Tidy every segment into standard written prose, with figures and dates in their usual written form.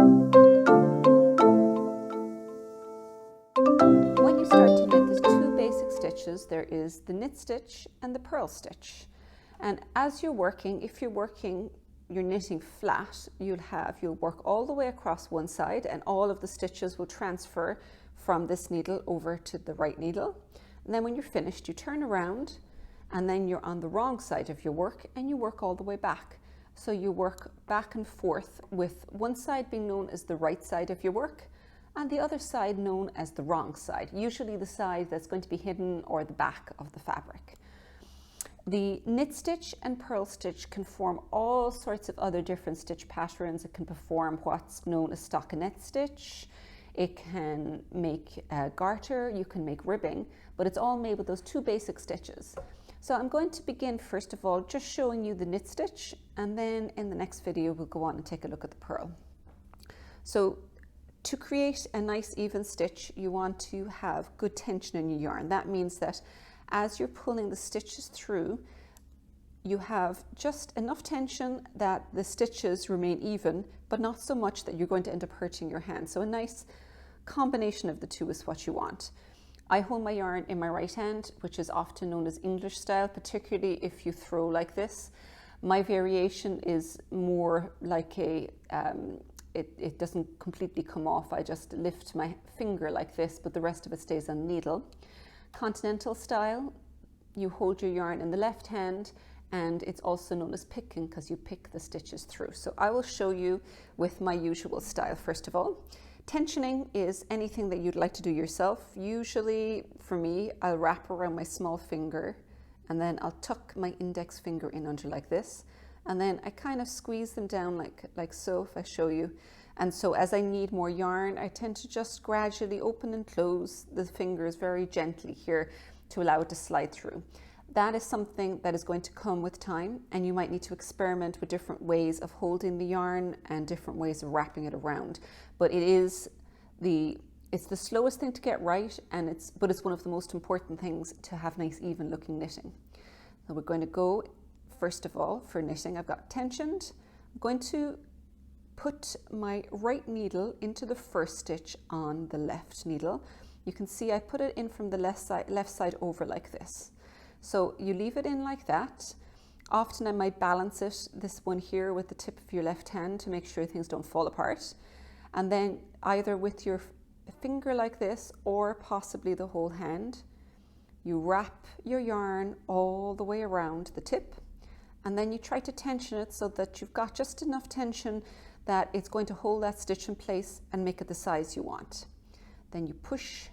When you start to knit, there's two basic stitches. There is the knit stitch and the purl stitch. And as you're working, if you're knitting flat, you'll work all the way across one side and all of the stitches will transfer from this needle over to the right needle. And then when you're finished, you turn around and then you're on the wrong side of your work and you work all the way back. So you work back and forth with one side being known as the right side of your work and the other side known as the wrong side, usually the side that's going to be hidden or the back of the fabric. The knit stitch and purl stitch can form all sorts of other different stitch patterns. It can perform what's known as stockinette stitch. It can make garter, you can make ribbing, but it's all made with those two basic stitches. So I'm going to begin first of all just showing you the knit stitch, and then in the next video we'll go on and take a look at the purl. So to create a nice even stitch, you want to have good tension in your yarn. That means that as you're pulling the stitches through, you have just enough tension that the stitches remain even, but not so much that you're going to end up hurting your hand. So a nice combination of the two is what you want. I hold my yarn in my right hand, which is often known as English style, particularly if you throw like this. My variation is more like it doesn't completely come off. I just lift my finger like this, but the rest of it stays on the needle. Continental style, you hold your yarn in the left hand, and it's also known as picking because you pick the stitches through. So I will show you with my usual style first of all. Tensioning is anything that you'd like to do yourself. Usually for me, I'll wrap around my small finger and then I'll tuck my index finger in under like this. And then I kind of squeeze them down like so, if I show you. And so as I need more yarn, I tend to just gradually open and close the fingers very gently here to allow it to slide through. That is something that is going to come with time, and you might need to experiment with different ways of holding the yarn and different ways of wrapping it around. But it's the slowest thing to get right, but it's one of the most important things to have nice even looking knitting. So we're going to go, first of all, for knitting. I've got tensioned. I'm going to put my right needle into the first stitch on the left needle. You can see I put it in from the left side over like this. So you leave it in like that. Often I might balance it, this one here, with the tip of your left hand to make sure things don't fall apart. And then either with your finger like this or possibly the whole hand, you wrap your yarn all the way around the tip, and then you try to tension it so that you've got just enough tension that it's going to hold that stitch in place and make it the size you want. Then you push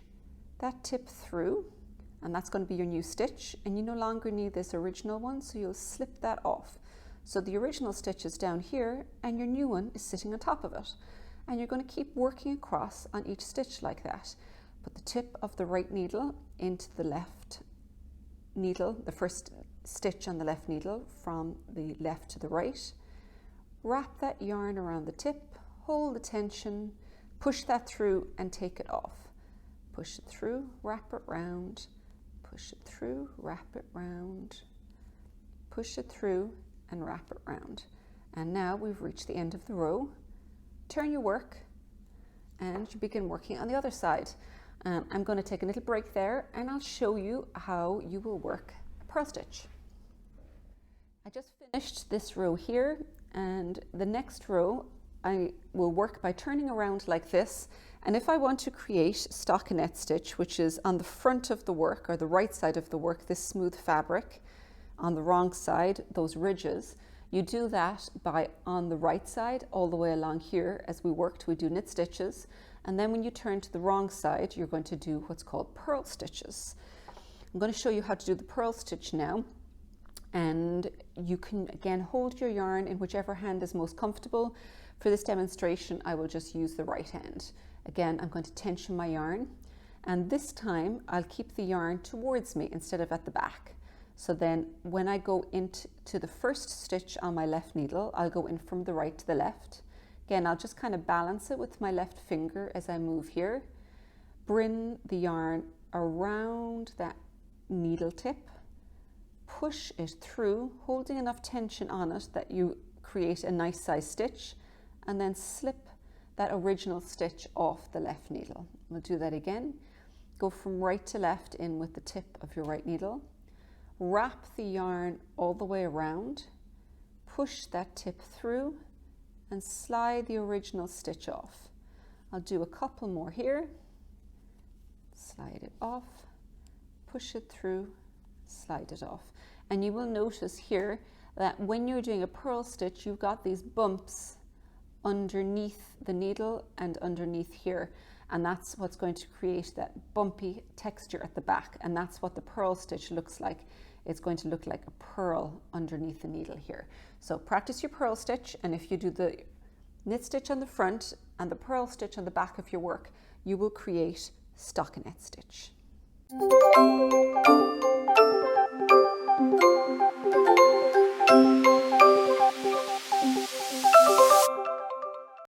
that tip through, and that's going to be your new stitch, and you no longer need this original one, so you'll slip that off. So the original stitch is down here and your new one is sitting on top of it, and you're going to keep working across on each stitch like that. Put the tip of the right needle into the left needle, the first stitch on the left needle from the left to the right. Wrap that yarn around the tip, hold the tension, push that through and take it off. Push it through, wrap it round, push it through, wrap it round, push it through and wrap it round. And now we've reached the end of the row. Turn your work and you begin working on the other side. I'm going to take a little break there and I'll show you how you will work a purl stitch. I just finished this row here, and the next row I will work by turning around like this. And if I want to create stockinette stitch, which is on the front of the work or the right side of the work, this smooth fabric, on the wrong side, those ridges, you do that by on the right side all the way along here. As we worked, we do knit stitches, and then when you turn to the wrong side, you're going to do what's called purl stitches. I'm going to show you how to do the purl stitch now, and you can again hold your yarn in whichever hand is most comfortable. For this demonstration, I will just use the right hand. Again, I'm going to tension my yarn, and this time I'll keep the yarn towards me instead of at the back. So then when I go into the first stitch on my left needle, I'll go in from the right to the left. Again, I'll just kind of balance it with my left finger as I move here. Bring the yarn around that needle tip, push it through, holding enough tension on it that you create a nice size stitch, and then slip that original stitch off the left needle. We'll do that again. Go from right to left in with the tip of your right needle. Wrap the yarn all the way around, push that tip through and slide the original stitch off. I'll do a couple more here. Slide it off, push it through, slide it off. And you will notice here that when you're doing a purl stitch, you've got these bumps underneath the needle and underneath here. And that's what's going to create that bumpy texture at the back. And that's what the purl stitch looks like. It's going to look like a purl underneath the needle here. So practice your purl stitch, and if you do the knit stitch on the front and the purl stitch on the back of your work, you will create stockinette stitch.